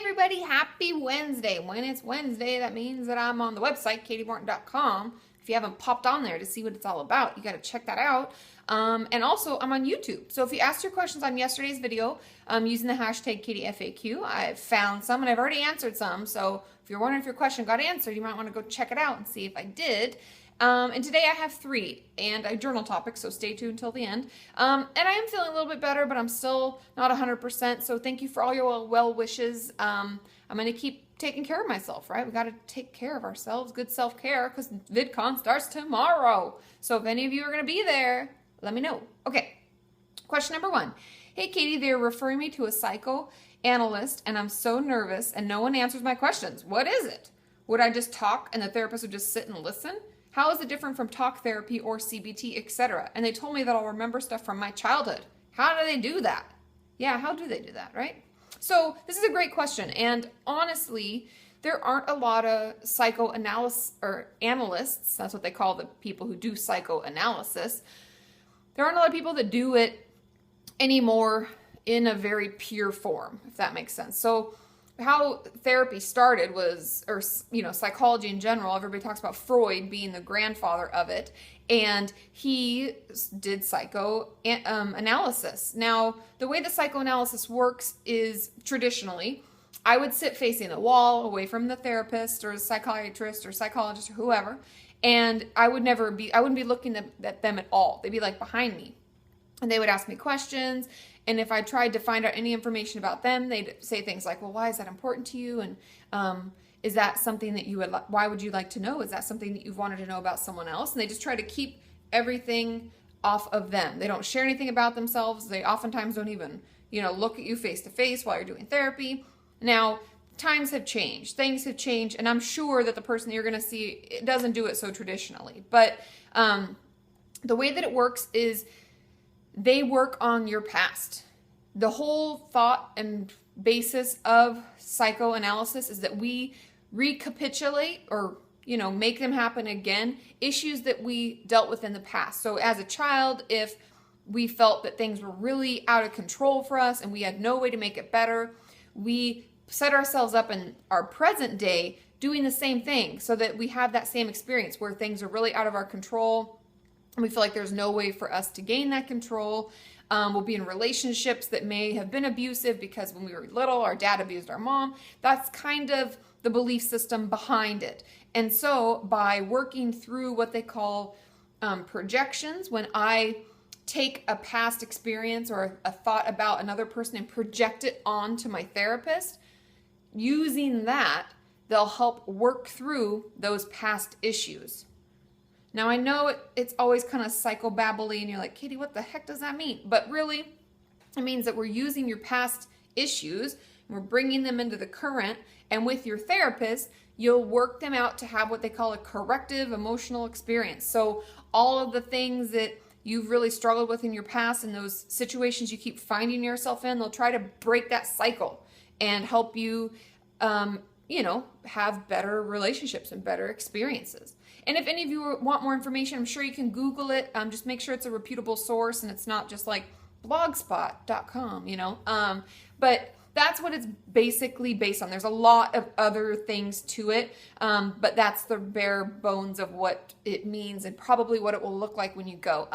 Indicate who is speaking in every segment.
Speaker 1: everybody, happy Wednesday. When it's Wednesday, that means that I'm on the website, KatiMorton.com. If you haven't popped on there to see what it's all about, you got to check that out. And also, I'm on YouTube. So if you asked your questions on yesterday's video using the hashtag KatiFAQ, I've found some and I've already answered some. So if you're wondering if your question got answered, you might want to go check it out and see if I did. And today I have 3 and a journal topic, so stay tuned until the end. And I am feeling a little bit better, but I'm still not 100%. So thank you for all your well wishes. I'm going to keep taking care of myself, right? We got to take care of ourselves, good self-care, because VidCon starts tomorrow. So if any of you are going to be there, let me know. Okay, question number 1. Hey, Kati, they're referring me to a psychoanalyst, and I'm so nervous, and no one answers my questions. What is it? Would I just talk, and the therapist would just sit and listen? How is it different from talk therapy or CBT, etc.? And they told me that I'll remember stuff from my childhood. How do they do that? Yeah, how do they do that, right? So this is a great question. And honestly, there aren't a lot of psychoanalysts or analysts. That's what they call the people who do psychoanalysis. There aren't a lot of people that do it anymore in a very pure form, if that makes sense. So how therapy started was, or psychology in general, everybody talks about Freud being the grandfather of it, and he did psychoanalysis. Now, the way the psychoanalysis works is traditionally, I would sit facing the wall, away from the therapist or psychiatrist or psychologist or whoever, and I wouldn't be looking at them at all. They'd be like behind me, and they would ask me questions. And if I tried to find out any information about them, they'd say things like, well, why is that important to you? And is that something that why would you like to know? Is that something that you've wanted to know about someone else? And they just try to keep everything off of them. They don't share anything about themselves. They oftentimes don't even, look at you face to face while you're doing therapy. Now, times have changed. Things have changed. And I'm sure that the person that you're going to see doesn't do it so traditionally. But the way that it works is they work on your past. The whole thought and basis of psychoanalysis is that we recapitulate or, make them happen again, issues that we dealt with in the past. So as a child, if we felt that things were really out of control for us and we had no way to make it better, we set ourselves up in our present day doing the same thing so that we have that same experience where things are really out of our control. We feel like there's no way for us to gain that control. We'll be in relationships that may have been abusive because when we were little, our dad abused our mom. That's kind of the belief system behind it. And so by working through what they call projections, when I take a past experience or a thought about another person and project it onto my therapist, using that, they'll help work through those past issues. Now, I know it's always kind of psychobabbly, and you're like, Kati, what the heck does that mean? But really, it means that we're using your past issues, and we're bringing them into the current, and with your therapist, you'll work them out to have what they call a corrective emotional experience. So all of the things that you've really struggled with in your past and those situations you keep finding yourself in, they'll try to break that cycle and help you, have better relationships and better experiences. And if any of you want more information, I'm sure you can Google it. Just make sure it's a reputable source and it's not just like blogspot.com, But that's what it's basically based on. There's a lot of other things to it, but that's the bare bones of what it means and probably what it will look like when you go.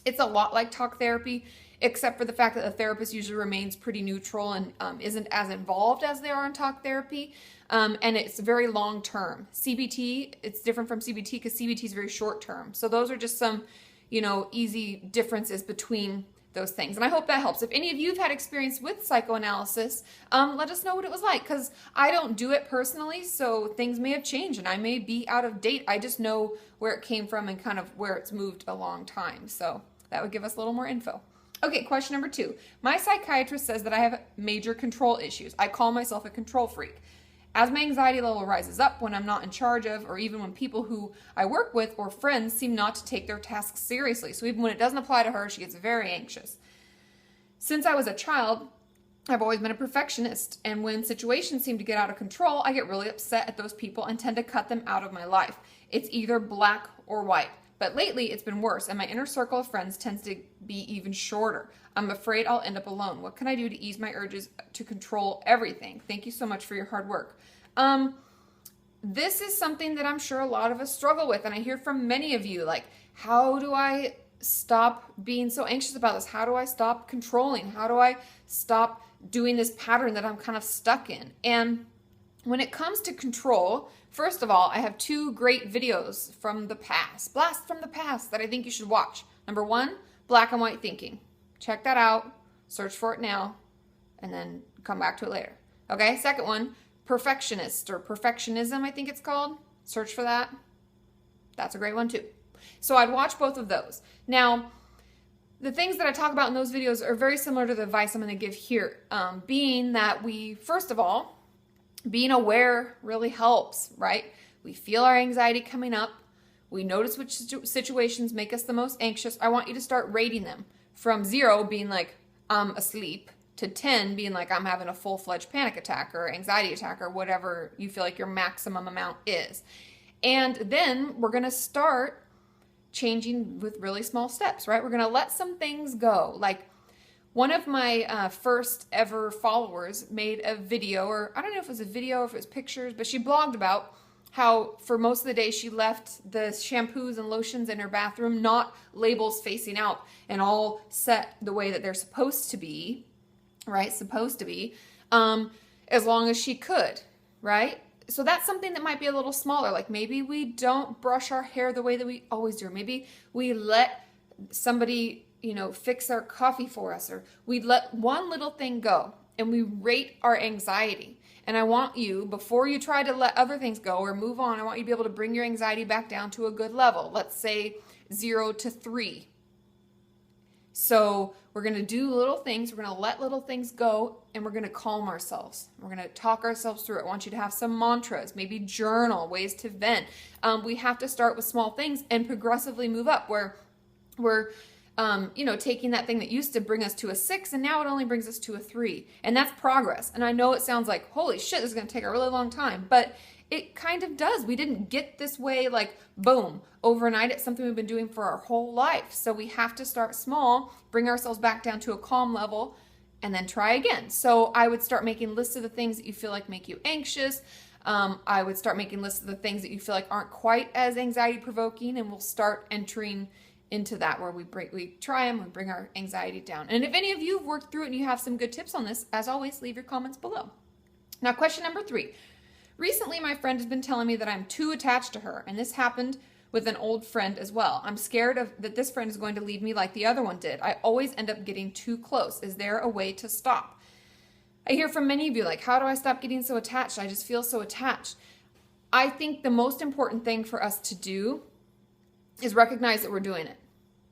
Speaker 1: It's a lot like talk therapy, except for the fact that the therapist usually remains pretty neutral and isn't as involved as they are in talk therapy. And it's very long term. CBT, it's different from CBT because CBT is very short term. So those are just some, easy differences between those things. And I hope that helps. If any of you have had experience with psychoanalysis, let us know what it was like, because I don't do it personally, so things may have changed and I may be out of date. I just know where it came from and kind of where it's moved a long time. So that would give us a little more info. Okay, question number 2. My psychiatrist says that I have major control issues. I call myself a control freak. As my anxiety level rises up when I'm not in charge of, or even when people who I work with or friends seem not to take their tasks seriously. So even when it doesn't apply to her, she gets very anxious. Since I was a child, I've always been a perfectionist, and when situations seem to get out of control, I get really upset at those people and tend to cut them out of my life. It's either black or white. But lately it's been worse, and my inner circle of friends tends to be even shorter. I'm afraid I'll end up alone. What can I do to ease my urges to control everything? Thank you so much for your hard work. This is something that I'm sure a lot of us struggle with, and I hear from many of you, like, how do I stop being so anxious about this? How do I stop controlling? How do I stop doing this pattern that I'm kind of stuck in? And when it comes to control, first of all, I have 2 great videos from the past, blast from the past, that I think you should watch. Number 1, black and white thinking. Check that out, search for it now, and then come back to it later. Okay, second one, perfectionist or perfectionism, I think it's called. Search for that. That's a great one too. So I'd watch both of those. Now, the things that I talk about in those videos are very similar to the advice I'm going to give here, being that we, first of all, being aware really helps, right? We feel our anxiety coming up. We notice which situations make us the most anxious. I want you to start rating them from 0 being like, I'm asleep, to 10 being like, I'm having a full-fledged panic attack or anxiety attack or whatever you feel like your maximum amount is. And then we're going to start changing with really small steps, right? We're going to let some things go. Like, one of my first ever followers made a video, or I don't know if it was a video or if it was pictures, but she blogged about how for most of the day she left the shampoos and lotions in her bathroom not labels facing out and all set the way that they're supposed to be, right? Supposed to be, as long as she could, right? So that's something that might be a little smaller. Like, maybe we don't brush our hair the way that we always do. Or maybe we let somebody, fix our coffee for us, or we let one little thing go and we rate our anxiety. And I want you, before you try to let other things go or move on, I want you to be able to bring your anxiety back down to a good level. Let's say 0 to 3. So we're going to do little things. We're going to let little things go, and we're going to calm ourselves. We're going to talk ourselves through it. I want you to have some mantras, maybe journal, ways to vent. We have to start with small things and progressively move up, where we're taking that thing that used to bring us to a 6, and now it only brings us to a 3. And that's progress. And I know it sounds like, holy shit, this is going to take a really long time, but it kind of does. We didn't get this way like, boom, overnight. It's something we've been doing for our whole life. So we have to start small, bring ourselves back down to a calm level, and then try again. So I would start making lists of the things that you feel like make you anxious. I would start making lists of the things that you feel like aren't quite as anxiety provoking, and we'll start entering into that where we try them, we bring our anxiety down. And if any of you have worked through it and you have some good tips on this, as always, leave your comments below. Now, question number 3. Recently, my friend has been telling me that I'm too attached to her, and this happened with an old friend as well. I'm scared that this friend is going to leave me like the other one did. I always end up getting too close. Is there a way to stop? I hear from many of you, like, how do I stop getting so attached? I just feel so attached. I think the most important thing for us to do is recognize that we're doing it.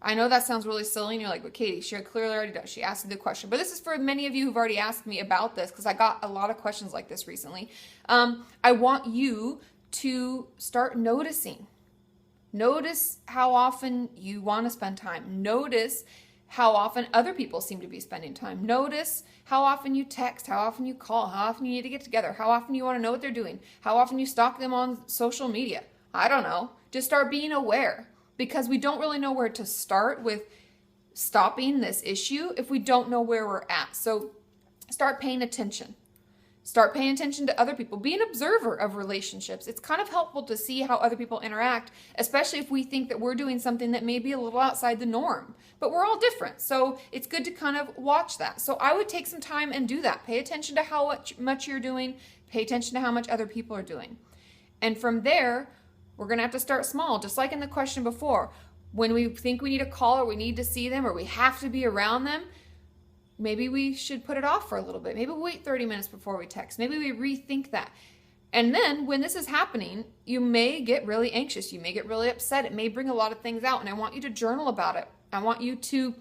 Speaker 1: I know that sounds really silly, and you're like, but Katie, she clearly already does. She asked the question. But this is for many of you who've already asked me about this, because I got a lot of questions like this recently. I want you to start noticing. Notice how often you want to spend time. Notice how often other people seem to be spending time. Notice how often you text, how often you call, how often you need to get together, how often you want to know what they're doing, how often you stalk them on social media. I don't know. Just start being aware. Because we don't really know where to start with stopping this issue if we don't know where we're at. So start paying attention. Start paying attention to other people. Be an observer of relationships. It's kind of helpful to see how other people interact, especially if we think that we're doing something that may be a little outside the norm. But we're all different, so it's good to kind of watch that. So I would take some time and do that. Pay attention to how much you're doing. Pay attention to how much other people are doing. And from there, we're going to have to start small, just like in the question before. When we think we need a call or we need to see them or we have to be around them, maybe we should put it off for a little bit. Maybe we wait 30 minutes before we text. Maybe we rethink that. And then when this is happening, you may get really anxious. You may get really upset. It may bring a lot of things out. And I want you to journal about it. I want you to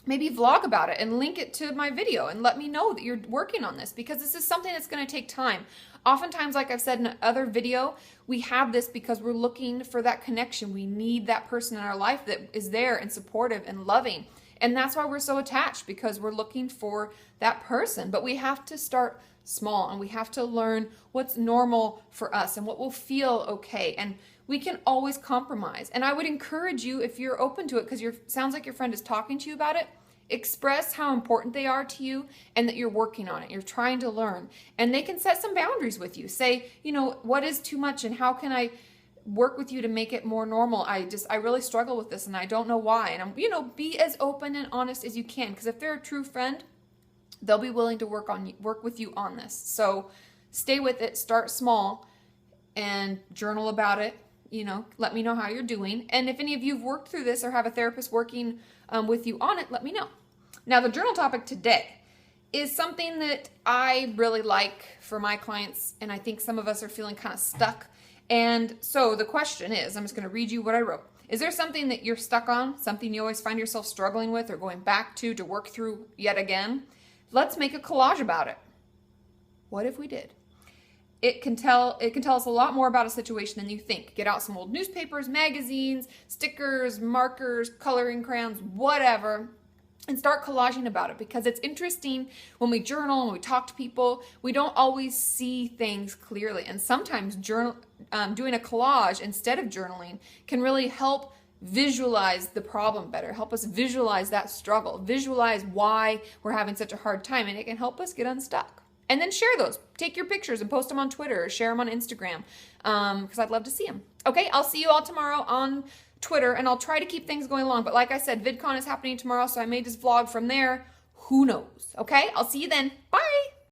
Speaker 1: maybe vlog about it and link it to my video and let me know that you're working on this, because this is something that's going to take time. Oftentimes, like I've said in another video, we have this because we're looking for that connection. We need that person in our life that is there and supportive and loving. And that's why we're so attached, because we're looking for that person. But we have to start small, and we have to learn what's normal for us and what will feel okay. And we can always compromise. And I would encourage you, if you're open to it, because sounds like your friend is talking to you about it, express how important they are to you and that you're working on it. You're trying to learn. And they can set some boundaries with you. Say, what is too much and how can I work with you to make it more normal? I really struggle with this and I don't know why. And be as open and honest as you can, because if they're a true friend, they'll be willing to work with you on this. So stay with it, start small, and journal about it. Let me know how you're doing. And if any of you have worked through this or have a therapist working with you on it, let me know. Now, the journal topic today is something that I really like for my clients, and I think some of us are feeling kind of stuck. And so the question is, I'm just going to read you what I wrote. Is there something that you're stuck on, something you always find yourself struggling with or going back to work through yet again? Let's make a collage about it. What if we did? It can tell us a lot more about a situation than you think. Get out some old newspapers, magazines, stickers, markers, coloring crayons, whatever, and start collaging about it, because it's interesting when we journal, when we talk to people, we don't always see things clearly. And sometimes doing a collage instead of journaling can really help visualize the problem better, help us visualize that struggle, visualize why we're having such a hard time, and it can help us get unstuck. And then share those. Take your pictures and post them on Twitter or share them on Instagram, because I'd love to see them. Okay, I'll see you all tomorrow on Twitter, and I'll try to keep things going along. But like I said, VidCon is happening tomorrow, so I may just vlog from there. Who knows? Okay, I'll see you then. Bye.